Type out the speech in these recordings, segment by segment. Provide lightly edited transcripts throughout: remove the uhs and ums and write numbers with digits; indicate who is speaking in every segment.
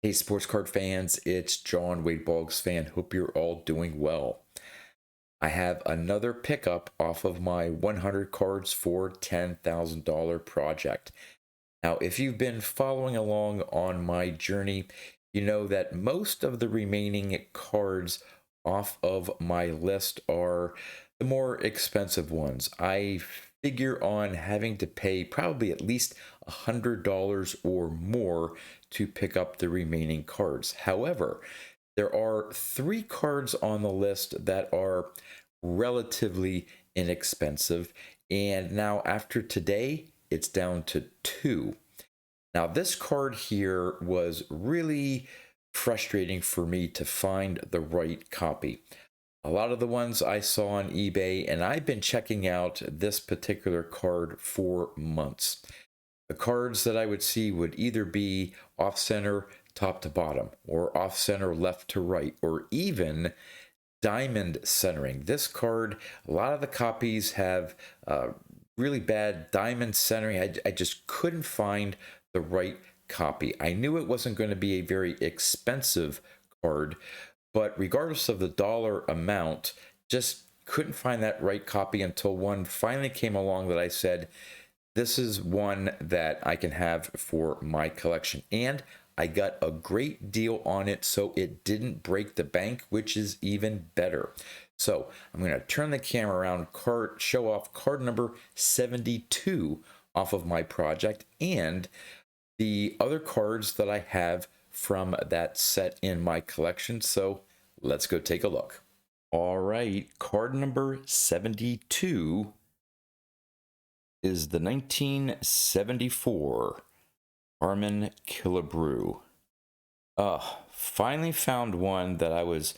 Speaker 1: Hey, sports card fans, it's John Wade Boggs fan. Hope you're all doing well. I have another pickup off of my 100 cards for $10,000 project. Now, if you've been following along on my journey, you know that most of the remaining cards off of my list are the more expensive ones. I figure on having to pay probably at least $100 or more to pick up the remaining cards. However, there are three cards on the list that are relatively inexpensive, and now after today, it's down to two. Now, this card here was really frustrating for me to find the right copy. A lot of the ones I saw on eBay, and I've been checking out this particular card for months. The cards that I would see would either be off center top to bottom, or off center left to right, or even diamond centering. This card, a lot of the copies have really bad diamond centering. I just couldn't find the right copy. I knew it wasn't going to be a very expensive card, but regardless of the dollar amount, just couldn't find that right copy until one finally came along that I said, this is one that I can have for my collection. And I got a great deal on it, so it didn't break the bank, which is even better. So I'm going to turn the camera around, show off card number 72 off of my project and the other cards that I have from that set in my collection. So let's go take a look. All right, card number 72 is the 1974 Harmon Killebrew. Finally found one that I was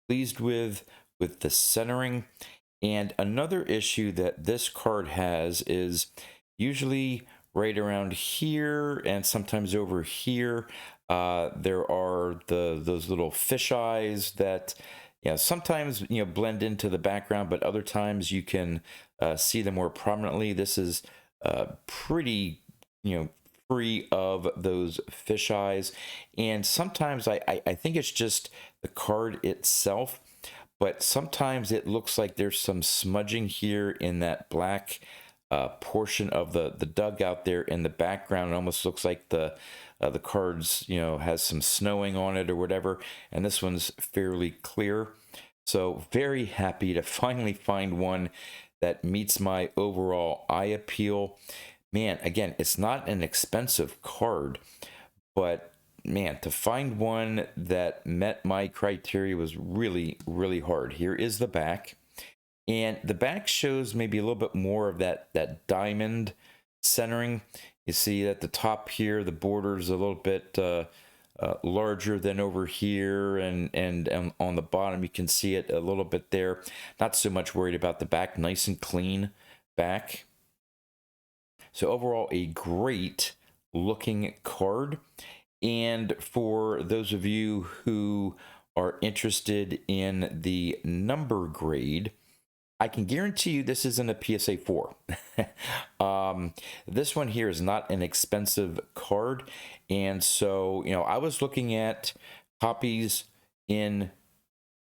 Speaker 1: pleased with the centering. And another issue that this card has is usually right around here and sometimes over here. There are those little fish eyes that sometimes blend into the background, but other times you can see them more prominently. This is pretty free of those fish eyes, and sometimes I think it's just the card itself, but sometimes it looks like there's some smudging here in that black portion of the dugout there in the background. It almost looks like the cards has some snowing on it or whatever, and this one's fairly clear. So very happy to finally find one that meets my overall eye appeal. Man, again, it's not an expensive card, but man, to find one that met my criteria was really, really hard. Here is the back. And the back shows maybe a little bit more of that diamond centering. You see at the top here, the border is a little bit larger than over here, and on the bottom you can see it a little bit there. Not so much worried about the back, nice and clean back. So overall, a great looking card. And for those of you who are interested in the number grade, I can guarantee you this isn't a PSA 4. This one here is not an expensive card. And so, I was looking at copies in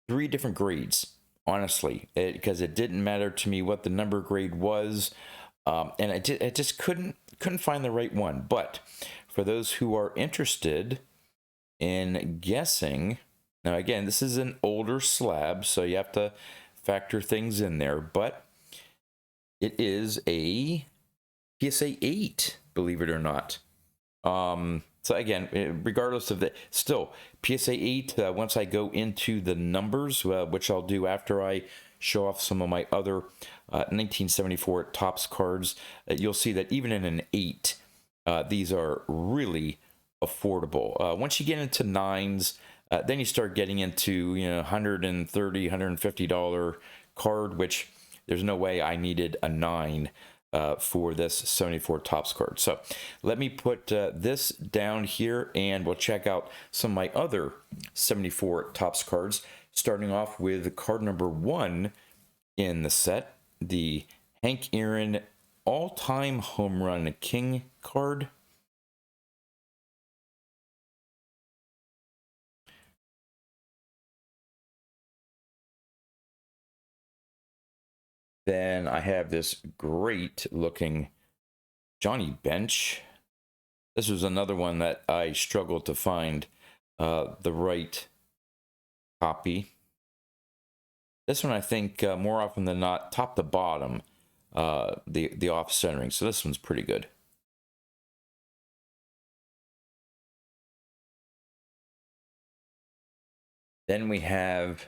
Speaker 1: 3 different grades, honestly, because it didn't matter to me what the number grade was. And I just couldn't find the right one. But for those who are interested in guessing, now again, this is an older slab, so you have to factor things in there, but it is a PSA 8, believe it or not. So again, regardless of that, still PSA 8, once I go into the numbers, which I'll do after I show off some of my other 1974 Topps cards, you'll see that even in an 8, these are really affordable. Once you get into 9s, then you start getting into $130, $150 card, which there's no way I needed a 9 for this 74 Topps card. So let me put this down here, and we'll check out some of my other 74 Topps cards, starting off with card number 1 in the set, the Hank Aaron all-time home run king card. Then I have this great looking Johnny Bench. This was another one that I struggled to find the right copy. This one, I think, more often than not, top to bottom, the off centering. So this one's pretty good. Then we have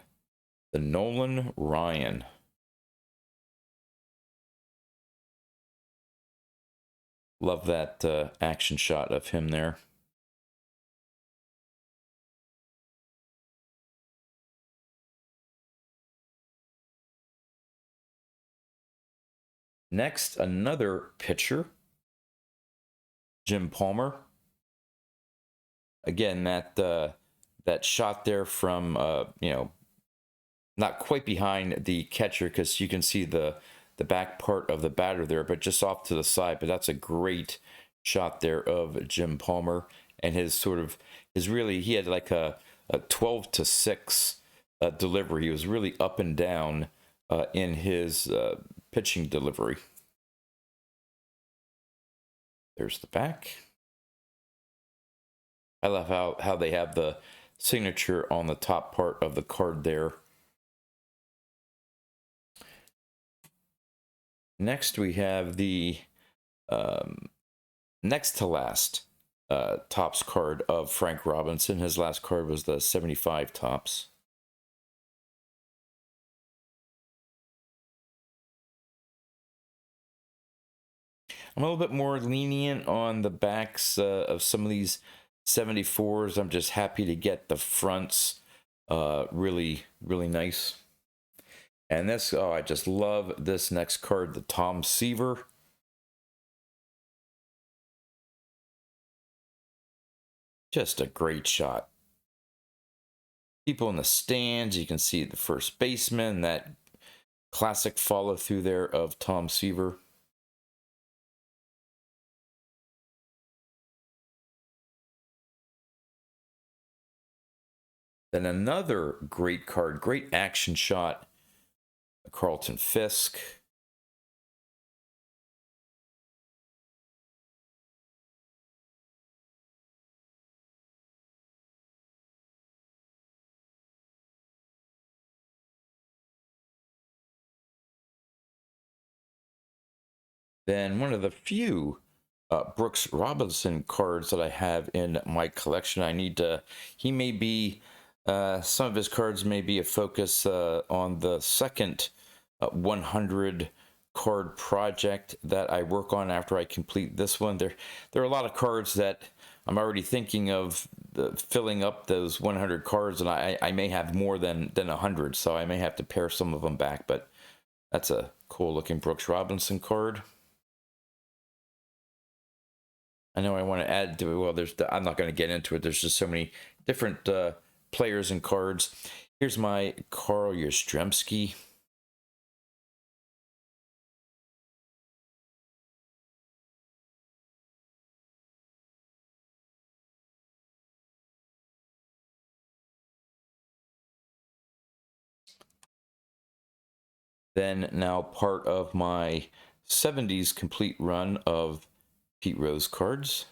Speaker 1: the Nolan Ryan. Love that action shot of him there. Next, another pitcher, Jim Palmer. Again, that shot there from you know, not quite behind the catcher, because you can see the back part of the batter there, but just off to the side. But that's a great shot there of Jim Palmer, and his sort of he had like a 12-6 delivery. He was really up and down in his pitching delivery. There's the back. I love how they have the signature on the top part of the card there. Next, we have the next to last Topps card of Frank Robinson. His last card was the 75 Topps. I'm a little bit more lenient on the backs of some of these 74s. I'm just happy to get the fronts really, really nice. And this, oh, I just love this next card, the Tom Seaver. Just a great shot. People in the stands, you can see the first baseman, that classic follow through there of Tom Seaver. Then another great card, great action shot, Carlton Fisk. Then one of the few Brooks Robinson cards that I have in my collection. I need to, he may be, some of his cards may be a focus on the second 100 card project that I work on after I complete this one. There are a lot of cards that I'm already thinking of filling up those 100 cards, and I may have more than 100, so I may have to pare some of them back, but that's a cool looking Brooks Robinson card. I know I want to add to it. Well, I'm not going to get into it. There's just so many different players and cards. Here's my Carl Yastrzemski. Then now part of my 70s complete run of Pete Rose cards.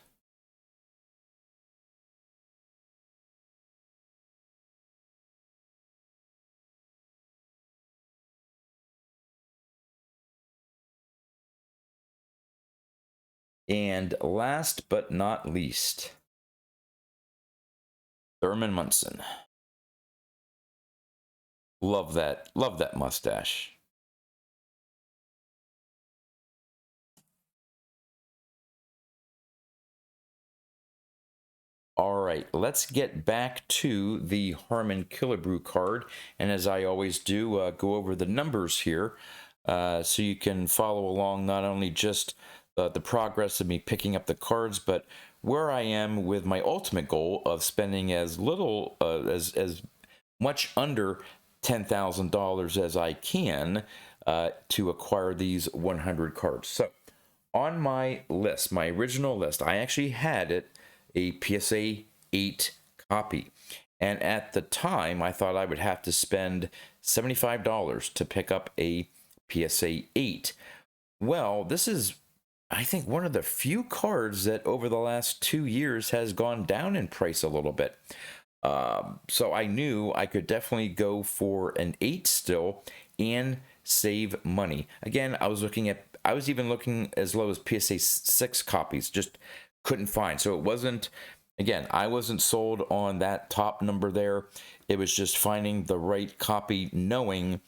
Speaker 1: And last but not least, Thurman Munson. Love that mustache. All right, let's get back to the Harmon Killebrew card. And as I always do, go over the numbers here so you can follow along not only just the progress of me picking up the cards, but where I am with my ultimate goal of spending as little, as much under $10,000 as I can to acquire these 100 cards. So on my list, my original list, I actually had it a PSA 8 copy. And at the time, I thought I would have to spend $75 to pick up a PSA 8. Well, this is, I think, one of the few cards that over the last 2 years has gone down in price a little bit. So I knew I could definitely go for an 8 still and save money. Again, I was even looking as low as PSA 6 copies, just couldn't find. So it wasn't, again, I wasn't sold on that top number there. It was just finding the right copy, knowing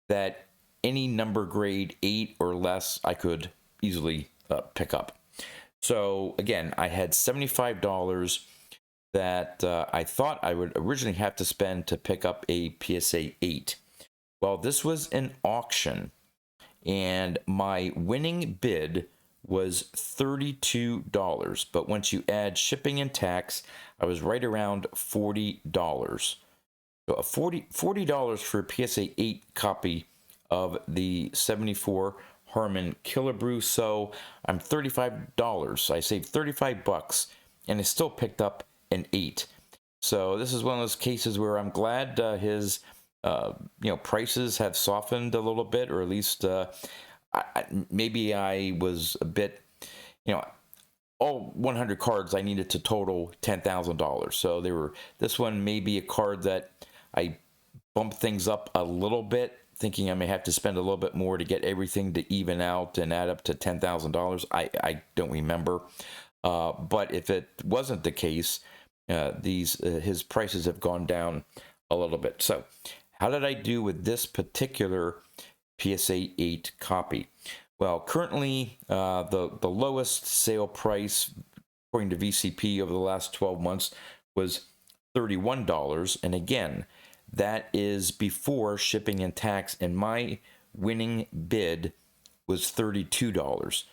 Speaker 1: that any number grade 8 or less I could easily pick up. So again, I had $75 that I thought I would originally have to spend to pick up a PSA 8. Well, this was an auction, and my winning bid was $32. But once you add shipping and tax, I was right around $40. So $40 for a PSA 8 copy of the 74 Harmon Killebrew. So I'm $35. I saved $35, and I still picked up an 8. So this is one of those cases where I'm glad his prices have softened a little bit, or at least maybe I was a bit, all 100 cards I needed to total $10,000. So this one may be a card that I bumped things up a little bit, thinking I may have to spend a little bit more to get everything to even out and add up to $10,000. I don't remember. But if it wasn't the case, his prices have gone down a little bit. So how did I do with this particular PSA 8 copy? Well, currently the lowest sale price, according to VCP, over the last 12 months was $31. And again, that is before shipping and tax, and my winning bid was $32.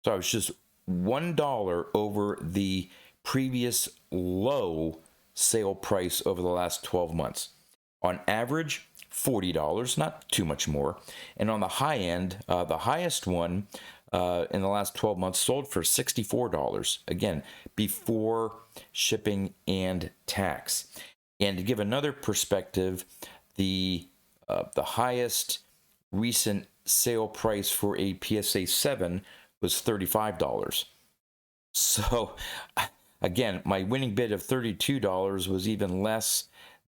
Speaker 1: So I was just $1 over the previous low sale price over the last 12 months. On average, $40, not too much more. And on the high end, the highest one in the last 12 months sold for $64. Again, before shipping and tax. And to give another perspective, the highest recent sale price for a PSA 7 was $35. So again, my winning bid of $32 was even less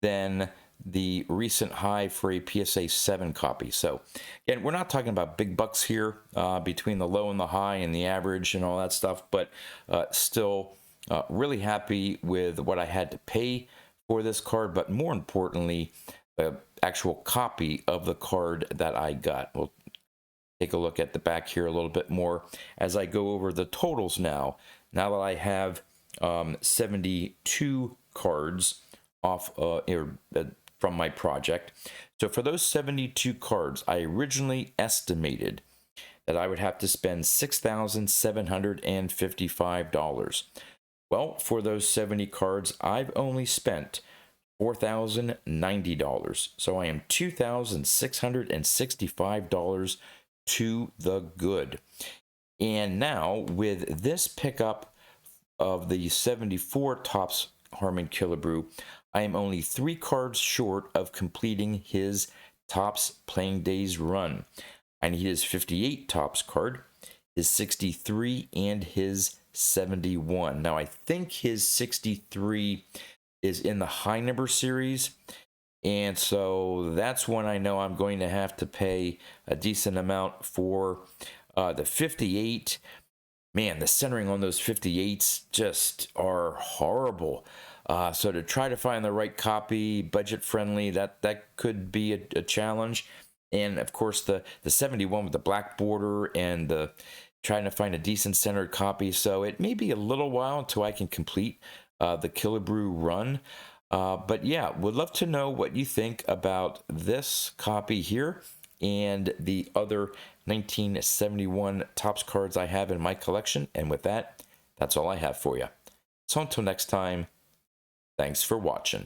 Speaker 1: than the recent high for a PSA 7 copy. So again, we're not talking about big bucks here between the low and the high and the average and all that stuff, but still really happy with what I had to pay for this card, but more importantly, the actual copy of the card that I got. We'll take a look at the back here a little bit more as I go over the totals now that I have 72 cards off from my project. So for those 72 cards, I originally estimated that I would have to spend $6,755. Well, for those 70 cards, I've only spent $4,090. So I am $2,665 to the good. And now with this pickup of the 74 Topps Harmon Killebrew, I am only 3 cards short of completing his Topps Playing Days run. I need his 58 Topps card, his 63, and his 71. Now I think his 63 is in the high number series, and so that's one I know I'm going to have to pay a decent amount for. The 58, man, the centering on those 58s just are horrible. So to try to find the right copy, budget friendly, that could be a challenge. And of course the 71 with the black border and the trying to find a decent centered copy. So it may be a little while until I can complete the Killebrew run. But yeah, would love to know what you think about this copy here and the other 1971 Topps cards I have in my collection. And with that, that's all I have for you. So until next time, thanks for watching.